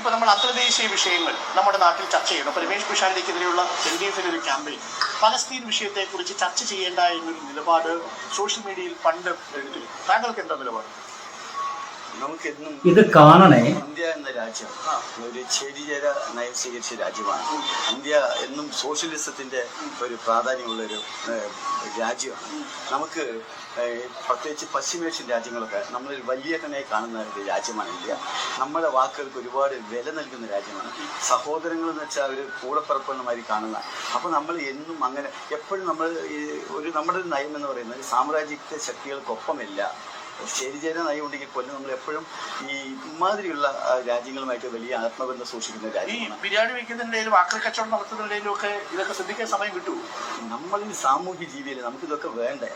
ഇപ്പൊ നമ്മൾ അന്തർദേശീയ വിഷയങ്ങൾ നമ്മുടെ നാട്ടിൽ ചർച്ച ചെയ്യണം. ഇപ്പൊ രമേശ് പിഷാരടിക്കെതിരെയുള്ള LDF-ന്റെ ഒരു ക്യാമ്പയിൻ, പലസ്തീൻ വിഷയത്തെക്കുറിച്ച് ചർച്ച ചെയ്യേണ്ട എന്നൊരു നിലപാട് സോഷ്യൽ മീഡിയയിൽ പണ്ട് എടുത്തിരുന്നു. താങ്കൾക്ക് എന്താ നിലപാട്? നമുക്കെന്നും ഇത് കാണണേ. ഇന്ത്യ എന്ന രാജ്യം ഒരു ചേരിചേര നയം സ്വീകരിച്ച രാജ്യമാണ്. ഇന്ത്യ എന്നും സോഷ്യലിസത്തിന്റെ ഒരു പ്രാധാന്യമുള്ളൊരു രാജ്യമാണ്. നമുക്ക് പ്രത്യേകിച്ച് പശ്ചിമേഷ്യൻ രാജ്യങ്ങളൊക്കെ നമ്മളൊരു വലിയ കണ്ണായി കാണുന്ന ഒരു രാജ്യമാണ് ഇന്ത്യ. നമ്മുടെ വാക്കുകൾക്ക് ഒരുപാട് വില നൽകുന്ന രാജ്യമാണ്. സഹോദരങ്ങൾ എന്ന് വെച്ചാൽ ഒരു കൂടപ്പിറപ്പുമാതിരി കാണുന്ന. അപ്പോൾ നമ്മൾ എന്നും അങ്ങനെ എപ്പോഴും നമ്മൾ നമ്മുടെ ഒരു നയം എന്ന് പറയുന്നത് സാമ്രാജ്യത്വ ശക്തികൾക്കൊപ്പമില്ല, ചേരിചേര നയം ഉണ്ടെങ്കിൽ പോലും നമ്മൾ എപ്പോഴും ഈ ഇമാതിരിയുള്ള രാജ്യങ്ങളുമായിട്ട് വലിയ ആത്മബന്ധം സൂക്ഷിക്കുന്ന രാജ്യമാണ്. ബിരിയാണി വയ്ക്കുന്നതിൻ്റെയും ആക്രി കച്ചവടം നടത്തുന്നതിൻ്റെയും ഒക്കെ ഇതൊക്കെ ശ്രദ്ധിക്കാൻ സമയം കിട്ടുമോ? നമ്മൾ ഈ സാമൂഹ്യ ജീവിയിൽ നമുക്കിതൊക്കെ വേണ്ടേ?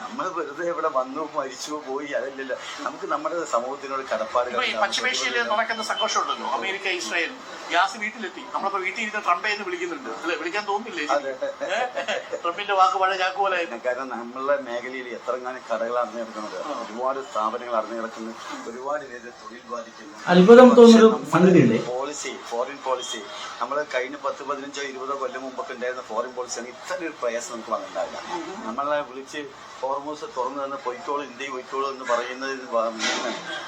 നമ്മൾ വെറുതെ ഇവിടെ വന്നു മരിച്ചു പോയി അതല്ലല്ലോ. നമുക്ക് നമ്മുടെ സമൂഹത്തിനോട് കടപ്പാടുകൾ. പശ്ചിമേഷ്യയിൽ നടക്കുന്ന സംഘർഷമുണ്ടല്ലോ, അമേരിക്ക ഇസ്രായേൽ, ഗ്യാസ് വീട്ടിലെത്തി. നമ്മളിപ്പോ വീട്ടിൽ ഇരുന്ന് ട്രംപ് എന്ന് വിളിക്കുന്നുണ്ട് അല്ലെ? വിളിക്കാൻ തോന്നുന്നില്ലേ? ട്രംപിന്റെ വാക്ക് വളരെ ചാക്കുപോലായിരുന്നു. കാരണം നമ്മളുടെ മേഖലയിൽ എത്രങ്ങാനും കടകൾ അറിഞ്ഞു കിടക്കുന്നത്, ഒരുപാട് സ്ഥാപനങ്ങൾ അറിഞ്ഞു കിടക്കുന്നത്, ഒരുപാട് പേര് തൊഴിൽ ബാധിക്കുന്നു. അത്ഭുതം തോന്നുന്നു പോളിസി, ഫോറിൻ പോളിസി നമ്മൾ കഴിഞ്ഞ 10-15-20 കൊല്ലം മുമ്പൊക്കെ ഉണ്ടായിരുന്ന ഫോറിൻ പോളിസിയാണ് ഇത്ര ഒരു പ്രയാസം നമുക്ക് വന്നിട്ടുണ്ടാവില്ല. നമ്മളെ വിളിച്ച് ഹോർമൂസ് തുറന്നു തന്നെ പൊയ്ക്കോളൂ, ഇന്ത്യ പൊയ്ക്കോളൂ എന്ന് പറയുന്നതിന്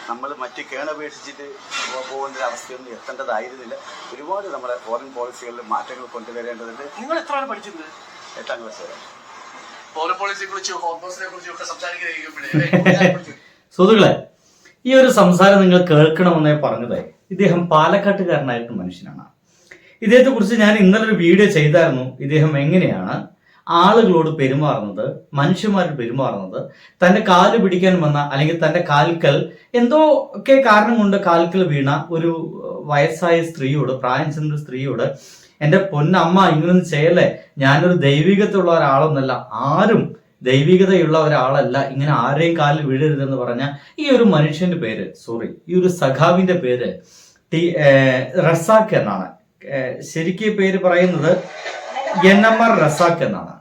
നമ്മൾ മറ്റ് കേണപേക്ഷിച്ചിട്ട് പോകേണ്ട ഒരു അവസ്ഥയൊന്നും എത്തേണ്ടതായിരുന്നില്ല. ഒരുപാട് നമ്മുടെ ഫോറിൻ പോളിസികളിൽ മാറ്റങ്ങൾ കൊണ്ടുവരേണ്ടതുണ്ട്. നിങ്ങൾ എത്ര വരെ പഠിച്ചിട്ടുണ്ട്? 8ാം ക്ലാസ് വരെ. ഫോറിൻ പോളിസിയെ കുറിച്ചും ഹോർമോസിനെ കുറിച്ചും ഒക്കെ സംസാരിക്കുന്നേ. സുഹൃത്തുക്കളെ, ഈ ഒരു സംസാരം നിങ്ങൾ കേൾക്കണമെന്നേ പറഞ്ഞതേ. ഇദ്ദേഹം പാലക്കാട്ടുകാരനായിട്ട് മനുഷ്യനാണ്. ഇദ്ദേഹത്തെ കുറിച്ച് ഞാൻ ഇന്നലെ ഒരു വീഡിയോ ചെയ്തായിരുന്നു. ഇദ്ദേഹം എങ്ങനെയാണ് ആളുകളോട് പെരുമാറുന്നത്, മനുഷ്യന്മാരോട് പെരുമാറുന്നത്, തന്റെ കാല് പിടിക്കാൻ വന്ന അല്ലെങ്കിൽ തന്റെ കാൽക്കൽ എന്തോ ഒക്കെ കാരണം കൊണ്ട് കാൽക്കൽ വീണ ഒരു വയസ്സായ സ്ത്രീയോട്, പ്രായം ചെന്ന സ്ത്രീയോട്, എന്റെ പൊന്നമ്മ ഇങ്ങനൊന്നും ചെയ്യല്ലേ, ഞാനൊരു ദൈവികതയുള്ള ഒരാളൊന്നല്ല, ആരും ദൈവികതയുള്ള ഒരാളല്ല, ഇങ്ങനെ ആരെയും കാലിൽ വീഴരുതെന്ന് പറഞ്ഞ ഈ ഒരു മനുഷ്യന്റെ പേര്, ഈ ഒരു സഖാവിന്റെ പേര് റസാഖ് എന്നാണ്. ശരിക്കും പേര് പറയുന്നത് എൻഎംആർ റസാഖ് എന്നാണ്.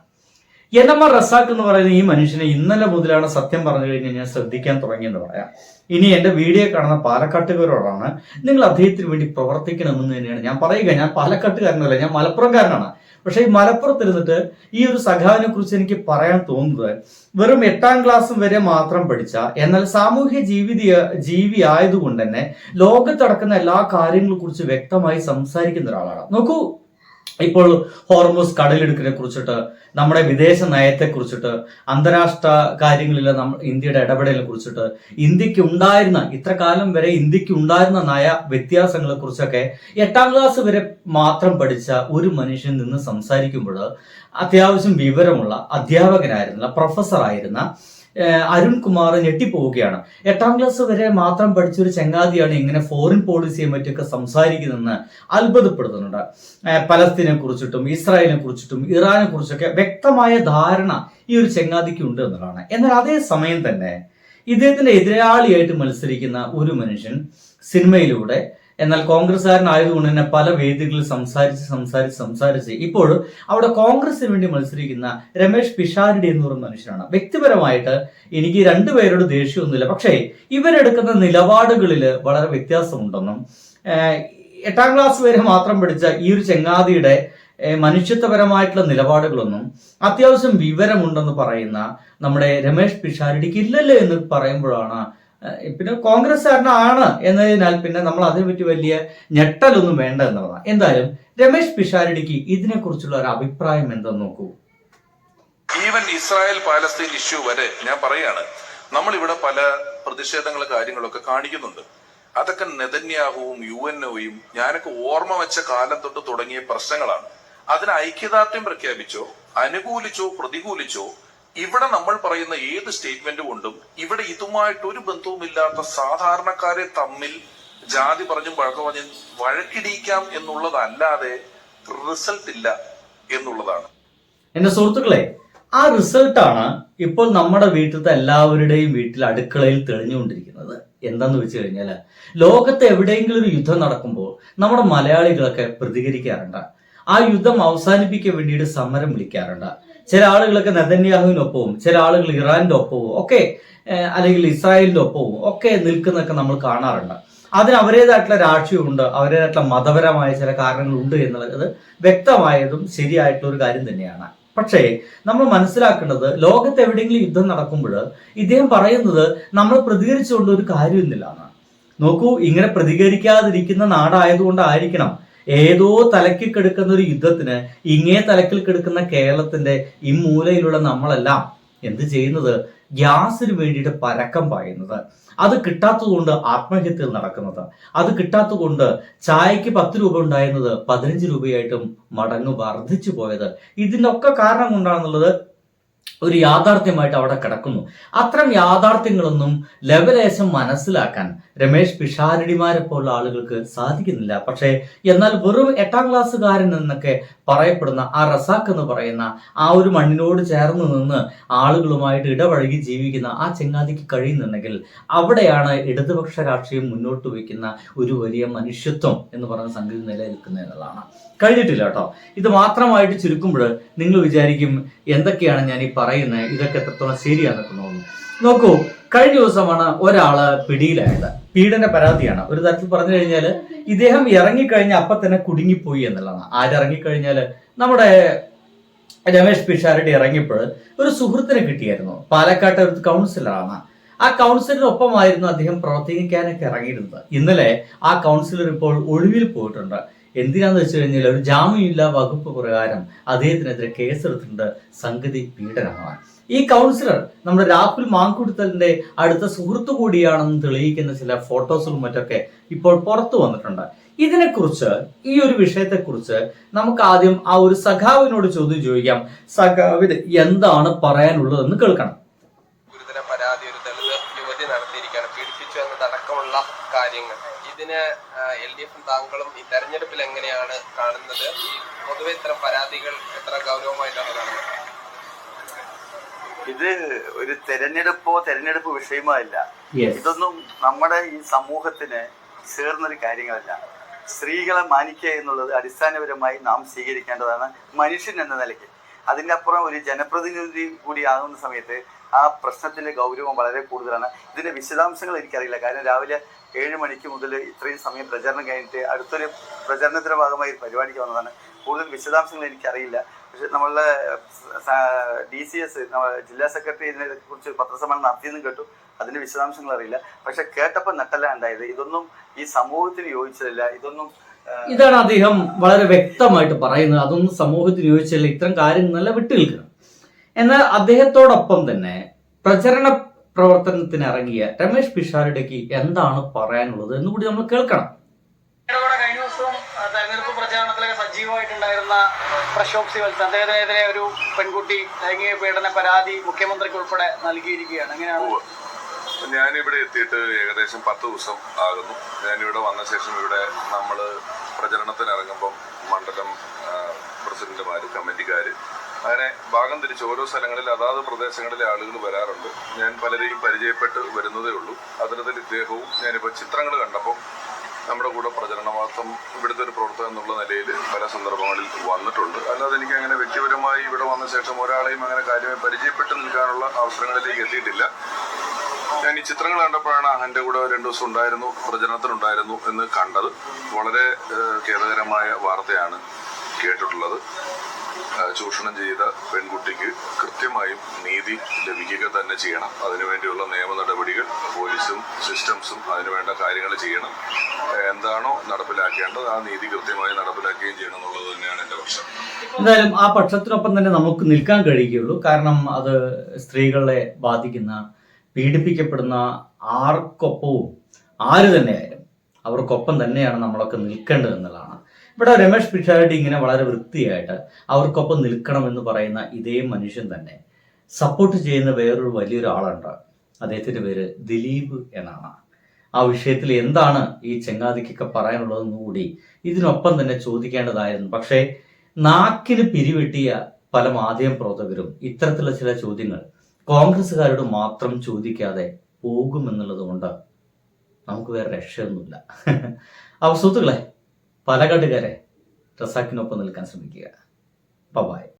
എൻഎംആർ റസാഖ് എന്ന് പറയുന്ന ഈ മനുഷ്യനെ ഇന്നലെ മുതലാണ് സത്യം പറഞ്ഞു കഴിഞ്ഞാൽ ഞാൻ ശ്രദ്ധിക്കാൻ തുടങ്ങിയെന്ന് പറയാം. ഇനി എന്റെ വീഡിയോ കാണുന്ന പാലക്കാട്ടുകാരോടാണ്, നിങ്ങൾ അദ്ദേഹത്തിന് വേണ്ടി പ്രവർത്തിക്കണമെന്ന് തന്നെയാണ് ഞാൻ പറയുക. ഞാൻ പാലക്കാട്ടുകാരനല്ല, ഞാൻ മലപ്പുറംകാരനാണ്. പക്ഷെ ഈ മലപ്പുറത്തിരുന്നിട്ട് ഈ ഒരു സഖാവിനെ കുറിച്ച് എനിക്ക് പറയാൻ തോന്നുന്നത്, വെറും 8ാം ക്ലാസ് വരെ മാത്രം പഠിച്ച, എന്നാൽ സാമൂഹ്യ ജീവി ആയതുകൊണ്ട് തന്നെ ലോകത്ത് നടക്കുന്ന എല്ലാ കാര്യങ്ങളെ കുറിച്ച് വ്യക്തമായി സംസാരിക്കുന്ന ഒരാളാണ്. നോക്കൂ, ഇപ്പോൾ ഹോർമൂസ് കടലെടുക്കിനെ കുറിച്ചിട്ട്, നമ്മുടെ വിദേശ നയത്തെ കുറിച്ചിട്ട്, അന്താരാഷ്ട്ര കാര്യങ്ങളിൽ ഇന്ത്യയുടെ ഇടപെടലിനെ കുറിച്ചിട്ട്, ഇന്ത്യക്ക് ഉണ്ടായിരുന്ന ഇത്ര കാലം വരെ ഇന്ത്യക്ക് ഉണ്ടായിരുന്ന നയ വ്യത്യാസങ്ങളെ കുറിച്ചൊക്കെ 8ാം ക്ലാസ് വരെ മാത്രം പഠിച്ച ഒരു മനുഷ്യൻ നിന്ന് സംസാരിക്കുമ്പോൾ അത്യാവശ്യം വിവരമുള്ള അധ്യാപകനായിരുന്ന, പ്രൊഫസറായിരുന്ന അരുൺകുമാർ ഞെട്ടിപ്പോവുകയാണ്. 8ാം ക്ലാസ് വരെ മാത്രം പഠിച്ചൊരു ചങ്ങാതിയാണ് ഇങ്ങനെ ഫോറിൻ പോളിസിയെ പറ്റിയൊക്കെ സംസാരിക്കുന്നതെന്ന് അത്ഭുതപ്പെടുത്തുന്നുണ്ട്. പലസ്തീനെ കുറിച്ചിട്ടും ഇസ്രായേലിനെ കുറിച്ചിട്ടും ഇറാനെ കുറിച്ചൊക്കെ വ്യക്തമായ ധാരണ ഈ ഒരു ചങ്ങാതിക്ക് ഉണ്ട് എന്നുള്ളതാണ്. എന്നാൽ അതേ സമയം തന്നെ ഇദ്ദേഹത്തിന്റെ എതിരാളിയായിട്ട് മത്സരിക്കുന്ന ഒരു മനുഷ്യൻ സിനിമയിലൂടെ, എന്നാൽ കോൺഗ്രസ്സുകാരനായതുകൊണ്ട് തന്നെ പല വേദികളിൽ സംസാരിച്ച് ഇപ്പോൾ അവിടെ കോൺഗ്രസിന് വേണ്ടി മത്സരിക്കുന്ന രമേശ് പിഷാരടി എന്ന് പറയുന്ന മനുഷ്യനാണ്. വ്യക്തിപരമായിട്ട് എനിക്ക് രണ്ടുപേരോട് ദേഷ്യമൊന്നുമില്ല, പക്ഷേ ഇവരെടുക്കുന്ന നിലപാടുകളിൽ വളരെ വ്യത്യാസമുണ്ടെന്നും 8ാം ക്ലാസ് വരെ മാത്രം പഠിച്ച ഈ ഒരു ചങ്ങാതിയുടെ മനുഷ്യത്വപരമായിട്ടുള്ള നിലപാടുകളൊന്നും അത്യാവശ്യം വിവരമുണ്ടെന്ന് പറയുന്ന നമ്മുടെ രമേശ് പിഷാരടിക്ക് ഇല്ലല്ലോ എന്ന് പറയുമ്പോഴാണ്, പിന്നെ കോൺഗ്രസ്സുകാരനാണ് എന്നതിനാൽ പിന്നെ നമ്മൾ അതിനെപ്പറ്റി വലിയ ഞെട്ടലൊന്നും വേണ്ട എന്നുള്ളതാണ്. എന്തായാലും രമേശ് പിഷാരടിക്ക് ഇതിനെക്കുറിച്ചുള്ള ഒരു അഭിപ്രായം എന്തെന്ന് നോക്കൂ. ഈവൻ ഇസ്രായേൽ പാലസ്തീൻ ഇഷ്യൂ വരെ ഞാൻ പറയാണ്, നമ്മളിവിടെ പല പ്രതിഷേധങ്ങളും കാര്യങ്ങളൊക്കെ കാണിക്കുന്നുണ്ട്. അതൊക്കെ നെതന്യാഹുവും UNOയും ഞാനൊക്കെ ഓർമ്മ വെച്ച കാലം തൊട്ട് തുടങ്ങിയ പ്രശ്നങ്ങളാണ്. അതിന് ഐക്യദാർഢ്യം പ്രഖ്യാപിച്ചോ അനുകൂലിച്ചോ പ്രതികൂലിച്ചോ ഇവിടെ നമ്മൾ പറയുന്ന ഏത് സ്റ്റേറ്റ്മെന്റ് കൊണ്ടും ഇവിടെ ഇതുമായിട്ടൊരു ബന്ധവുമില്ലാത്ത സാധാരണക്കാരെ തമ്മിൽ ജാതി പറഞ്ഞും പറഞ്ഞും വഴക്കിടിക്കാം എന്നുള്ളതല്ലാതെ റിസൾട്ട് ഇല്ല എന്നുള്ളതാണ്. എന്റെ സുഹൃത്തുക്കളെ, ആ റിസൾട്ടാണ് ഇപ്പോൾ നമ്മുടെ വീട്ടിലത്തെ എല്ലാവരുടെയും വീട്ടിൽ അടുക്കളയിൽ തെളിഞ്ഞുകൊണ്ടിരിക്കുന്നത്. എന്താന്ന് വെച്ച് കഴിഞ്ഞാൽ, ലോകത്ത് എവിടെയെങ്കിലും ഒരു യുദ്ധം നടക്കുമ്പോൾ നമ്മുടെ മലയാളികളൊക്കെ പ്രതികരിക്കാറുണ്ട്. ആ യുദ്ധം അവസാനിപ്പിക്കാൻ വേണ്ടിയിട്ട് സമരം വിളിക്കാറുണ്ട്. ചില ആളുകളൊക്കെ നെതന്യാഹുവിനൊപ്പവും, ചില ആളുകൾ ഇറാന്റെ ഒപ്പവും ഒക്കെ, അല്ലെങ്കിൽ ഇസ്രായേലിന്റെ ഒപ്പവും ഒക്കെ നിൽക്കുന്നതൊക്കെ നമ്മൾ കാണാറുണ്ട്. അതിന് അവരുടേതായിട്ടുള്ള രാഷ്ട്രീയമുണ്ട്, അവരുടേതായിട്ടുള്ള മതപരമായ ചില കാരണങ്ങളുണ്ട് എന്നുള്ളത് വ്യക്തമായതും ശരിയായിട്ടുള്ള ഒരു കാര്യം തന്നെയാണ്. പക്ഷേ നമ്മൾ മനസ്സിലാക്കേണ്ടത്, ലോകത്ത് എവിടെയെങ്കിലും യുദ്ധം നടക്കുമ്പോൾ ഇദ്ദേഹം പറയുന്നത് നമ്മൾ പ്രതികരിച്ചുകൊണ്ട് ഒരു കാര്യമൊന്നുമില്ലാണ്. നോക്കൂ, ഇങ്ങനെ പ്രതികരിക്കാതിരിക്കുന്ന നാടായതുകൊണ്ടായിരിക്കണം ഏതോ തലയ്ക്ക് കിടക്കുന്ന ഒരു യുദ്ധത്തിന് ഇങ്ങേ തലക്കിൽ കിടക്കുന്ന കേരളത്തിന്റെ ഇമ്മൂലയിലുള്ള നമ്മളെല്ലാം എന്ത് ചെയ്യുന്നത്? ഗ്യാസിന് വേണ്ടിയിട്ട് പരക്കം പായുന്നത്. അത് കിട്ടാത്തതുകൊണ്ട് ആത്മഹത്യകൾ നടക്കുന്നത്. അത് കിട്ടാത്തതുകൊണ്ട് ചായക്ക് 10 രൂപ ഉണ്ടായിരുന്നത് 15 രൂപയായിട്ടും മടങ്ങ് വർദ്ധിച്ചു പോയത്. ഇതിന്റെ ഒക്കെ കാരണം കൊണ്ടാണെന്നുള്ളത് ഒരു യാഥാർത്ഥ്യമായിട്ട് അവിടെ കിടക്കുന്നു. അത്തരം യാഥാർത്ഥ്യങ്ങളൊന്നും ലെവലേശം മനസ്സിലാക്കാൻ രമേശ് പിഷാരടിമാരെ പോലുള്ള ആളുകൾക്ക് സാധിക്കുന്നില്ല. പക്ഷേ എന്നാൽ വെറും 8ാം ക്ലാസ്സുകാരൻ എന്നൊക്കെ പറയപ്പെടുന്ന ആ റസാഖ് എന്ന് പറയുന്ന ആ ഒരു മണ്ണിനോട് ചേർന്ന് നിന്ന് ആളുകളുമായിട്ട് ഇടപഴകി ജീവിക്കുന്ന ആ ചെങ്ങാതിക്ക് കഴിയുന്നുണ്ടെങ്കിൽ അവിടെയാണ് ഇടതുപക്ഷ രാഷ്ട്രീയം മുന്നോട്ട് വയ്ക്കുന്ന ഒരു വലിയ മനുഷ്യത്വം എന്ന് പറയുന്ന സംഗതി നിലനിൽക്കുന്നത് എന്നുള്ളതാണ്. കഴിഞ്ഞിട്ടില്ല കേട്ടോ. ഇത് മാത്രമായിട്ട് ചുരുക്കുമ്പോൾ നിങ്ങൾ വിചാരിക്കും എന്തൊക്കെയാണ് ഞാൻ ഈ പറയുന്നത്, ഇതൊക്കെ എത്രത്തോളം ശരിയാണെന്നൊക്കെ തോന്നുന്നു. നോക്കൂ, കഴിഞ്ഞ ദിവസമാണ് ഒരാള് പിടിയിലായത്. പീഡന പരാതിയാണ്. ഒരു തരത്തിൽ പറഞ്ഞു കഴിഞ്ഞാൽ ഇദ്ദേഹം ഇറങ്ങിക്കഴിഞ്ഞ അപ്പം തന്നെ കുടുങ്ങിപ്പോയി എന്നുള്ളതാണ്. ആരിറങ്ങിക്കഴിഞ്ഞാൽ നമ്മുടെ രമേശ് പിഷാരടി ഇറങ്ങിയപ്പോൾ ഒരു സുഹൃത്തിനെ കിട്ടിയായിരുന്നു. പാലക്കാട്ടെ ഒരു കൗൺസിലറാണ്. ആ കൗൺസിലറിനൊപ്പമായിരുന്നു അദ്ദേഹം പ്രവർത്തിക്കാനൊക്കെ ഇറങ്ങിയിരുന്നത്. ഇന്നലെ ആ കൗൺസിലർ ഇപ്പോൾ ഒഴിവിൽ പോയിട്ടുണ്ട്. എന്തിനാന്ന് വെച്ച് കഴിഞ്ഞാൽ ഒരു ജാമ്യമില്ലാ വകുപ്പ് പ്രകാരം അദ്ദേഹത്തിനെതിരെ കേസെടുത്തിട്ടുണ്ട്. സംഗതി പീഡനമാണ്. ഈ കൗൺസിലർ നമ്മുടെ രാഹുൽ മാങ്കുടുത്തലിന്റെ അടുത്ത സുഹൃത്തു കൂടിയാണെന്ന് തെളിയിക്കുന്ന ചില ഫോട്ടോസുകളും മറ്റൊക്കെ ഇപ്പോൾ പുറത്തു വന്നിട്ടുണ്ട്. ഇതിനെക്കുറിച്ച്, ഈ ഒരു വിഷയത്തെക്കുറിച്ച് നമുക്ക് ആദ്യം ആ ഒരു സഖാവിനോട് ചോദ്യം ചോദിക്കാം. സഖാവിന് എന്താണ് പറയാനുള്ളതെന്ന് കേൾക്കണം. ഗുരുതര പരാതി ഒരു ദളിത് യുവതി നടത്തിയിരിക്കുകയാണ്, പീഡിപ്പിച്ചു എന്നതടക്കമുള്ള കാര്യങ്ങൾ. ഇതിന് LDF താങ്കളും ഈ തെരഞ്ഞെടുപ്പിൽ എങ്ങനെയാണ് കാണുന്നത്? ഈ പൊതുവെ ഇത്തരം പരാതികൾ എത്ര ഗൗരവമായിട്ടാണ് കാണുന്നത്? ഇത് ഒരു തെരഞ്ഞെടുപ്പ് വിഷയമോ അല്ല. ഇതൊന്നും നമ്മുടെ ഈ സമൂഹത്തിന് ചേർന്നൊരു കാര്യങ്ങളല്ല. സ്ത്രീകളെ മാനിക്കുക എന്നുള്ളത് അടിസ്ഥാനപരമായി നാം സ്വീകരിക്കേണ്ടതാണ് മനുഷ്യൻ എന്ന നിലയ്ക്ക്. അതിൻ്റെ അപ്പുറം ഒരു ജനപ്രതിനിധി കൂടി ആകുന്ന സമയത്ത് ആ പ്രശ്നത്തിന്റെ ഗൗരവം വളരെ കൂടുതലാണ്. ഇതിന്റെ വിശദാംശങ്ങൾ എനിക്കറിയില്ല. കാരണം രാവിലെ 7 മണിക്ക് മുതൽ ഇത്രയും സമയം പ്രചരണം കഴിഞ്ഞിട്ട് അടുത്തൊരു പ്രചരണത്തിന്റെ ഭാഗമായി ഒരു പരിപാടിക്ക് വന്നതാണ്. കൂടുതൽ വിശദാംശങ്ങൾ എനിക്കറിയില്ല. പക്ഷെ നമ്മളുടെ DCS ജില്ലാ സെക്രട്ടറി ഇതിനെ കുറിച്ച് പത്രസമ്മേളനം നടത്തിയെന്നും കേട്ടു. അതിന്റെ വിശദാംശങ്ങൾ അറിയില്ല. പക്ഷെ കേട്ടപ്പോൾ നട്ടല്ല ഉണ്ടായത്. ഇതൊന്നും ഈ സമൂഹത്തിന് യോജിച്ചതല്ല. ഇതാണ് അദ്ദേഹം വളരെ വ്യക്തമായിട്ട് പറയുന്നത്. അതൊന്നും സമൂഹത്തിന് യോജിച്ചല്ല, ഇത്തരം കാര്യങ്ങളെല്ലാം വിട്ടുനിൽക്കണം. എന്നാൽ അദ്ദേഹത്തോടൊപ്പം തന്നെ പ്രചരണ പ്രവർത്തനത്തിന് ഇറങ്ങിയ രമേശ് പിഷാരടിക്ക് എന്താണ് പറയാനുള്ളത് എന്ന് കൂടി നമ്മൾ കേൾക്കണം. കഴിഞ്ഞ ദിവസവും തെരഞ്ഞെടുപ്പ് പ്രചാരണത്തിലൊക്കെ സജീവമായിട്ടുണ്ടായിരുന്ന പ്രശോഭ് സിവൽസ് അദ്ദേഹത്തിനെതിരെ ഒരു പെൺകുട്ടി ലൈംഗിക പീഡന പരാതി മുഖ്യമന്ത്രിക്ക് ഉൾപ്പെടെ നൽകിയിരിക്കുകയാണ്. എങ്ങനെയാണ്? ഞാനിവിടെ എത്തിയിട്ട് ഏകദേശം 10 ദിവസം ആകുന്നു. ഞാനിവിടെ വന്ന ശേഷം ഇവിടെ നമ്മൾ പ്രചരണത്തിന് ഇറങ്ങുമ്പം മണ്ഡലം പ്രസിഡന്റുമാര്, കമ്മിറ്റിക്കാര്, അങ്ങനെ ഭാഗം തിരിച്ച് ഓരോ സ്ഥലങ്ങളിൽ അതാത് പ്രദേശങ്ങളിലെ ആളുകൾ വരാറുണ്ട്. ഞാൻ പലരെയും പരിചയപ്പെട്ട് വരുന്നതേ ഉള്ളൂ. അത്തരത്തിൽ ഇദ്ദേഹവും ഞാനിപ്പോൾ ചിത്രങ്ങൾ കണ്ടപ്പോൾ നമ്മുടെ കൂടെ പ്രചരണമാർത്ഥം ഇവിടുത്തെ ഒരു പ്രവർത്തകൻ എന്നുള്ള നിലയിൽ പല സന്ദർഭങ്ങളിൽ വന്നിട്ടുണ്ട്. അല്ലാതെ എനിക്ക് അങ്ങനെ വ്യക്തിപരമായി ഇവിടെ വന്ന ശേഷം ഒരാളെയും അങ്ങനെ കാര്യമായി പരിചയപ്പെട്ട് നിൽക്കാനുള്ള അവസരങ്ങളിലേക്ക് എത്തിയിട്ടില്ല. ഞാൻ ഈ ചിത്രങ്ങൾ കണ്ടപ്പോഴാണ് എൻ്റെ കൂടെ 2 ദിവസം ഉണ്ടായിരുന്നു, പ്രചരണത്തിനുണ്ടായിരുന്നു എന്ന് കണ്ടത്. വളരെ ഖേദകരമായ വാർത്തയാണ് കേട്ടിട്ടുള്ളത്. ചൂഷണം ചെയ്ത പെൺകുട്ടിക്ക് കൃത്യമായും നീതി ലഭിക്കുക തന്നെ ചെയ്യണം. അതിനുവേണ്ടിയുള്ള നിയമ നടപടികൾ പോലീസും സിസ്റ്റംസും അതിനുവേണ്ട കാര്യങ്ങൾ ചെയ്യണം. എന്താണോ നടപ്പിലാക്കേണ്ടത് ആ നീതി കൃത്യമായി നടപ്പിലാക്കുകയും ചെയ്യണം എന്നുള്ളത് തന്നെയാണ് എൻ്റെ പക്ഷം. എന്തായാലും ആ പക്ഷത്തിനൊപ്പം തന്നെ നമുക്ക് നിൽക്കാൻ കഴിയുകയുള്ളൂ. കാരണം അത് സ്ത്രീകളെ ബാധിക്കുന്ന, പീഡിപ്പിക്കപ്പെടുന്ന ആർക്കൊപ്പവും ആര് തന്നെയായാലും അവർക്കൊപ്പം തന്നെയാണ് നമ്മളൊക്കെ നിൽക്കേണ്ടത് എന്നുള്ളതാണ്. ഇവിടെ രമേശ് പിഷാരടി ഇങ്ങനെ വളരെ വൃത്തിയായിട്ട് അവർക്കൊപ്പം നിൽക്കണമെന്ന് പറയുന്ന ഇതേ മനുഷ്യൻ തന്നെ സപ്പോർട്ട് ചെയ്യുന്ന വേറൊരു വലിയൊരു ആളുണ്ട്. അദ്ദേഹത്തിന്റെ പേര് ദിലീപ് എന്നാണ്. ആ വിഷയത്തിൽ എന്താണ് ഈ ചെങ്ങാതിക്കൊക്കെ പറയാനുള്ളതെന്ന് കൂടി ഇതിനൊപ്പം തന്നെ ചോദിക്കേണ്ടതായിരുന്നു. പക്ഷേ നാക്കിന് പിരിവെട്ടിയ പല മാധ്യമ പ്രവർത്തകരും ഇത്തരത്തിലുള്ള ചില ചോദ്യങ്ങൾ കോൺഗ്രസ്സുകാരോട് മാത്രം ചോദിക്കാതെ പോകുമെന്നുള്ളത് കൊണ്ട് നമുക്ക് വേറെ രക്ഷയൊന്നുമില്ല. അപ്പോൾ സുഹൃത്തുക്കളെ, പാലക്കാട്ടുകാരെ റസാഖിനൊപ്പം നിൽക്കാൻ ശ്രമിക്കുക. ബൈ.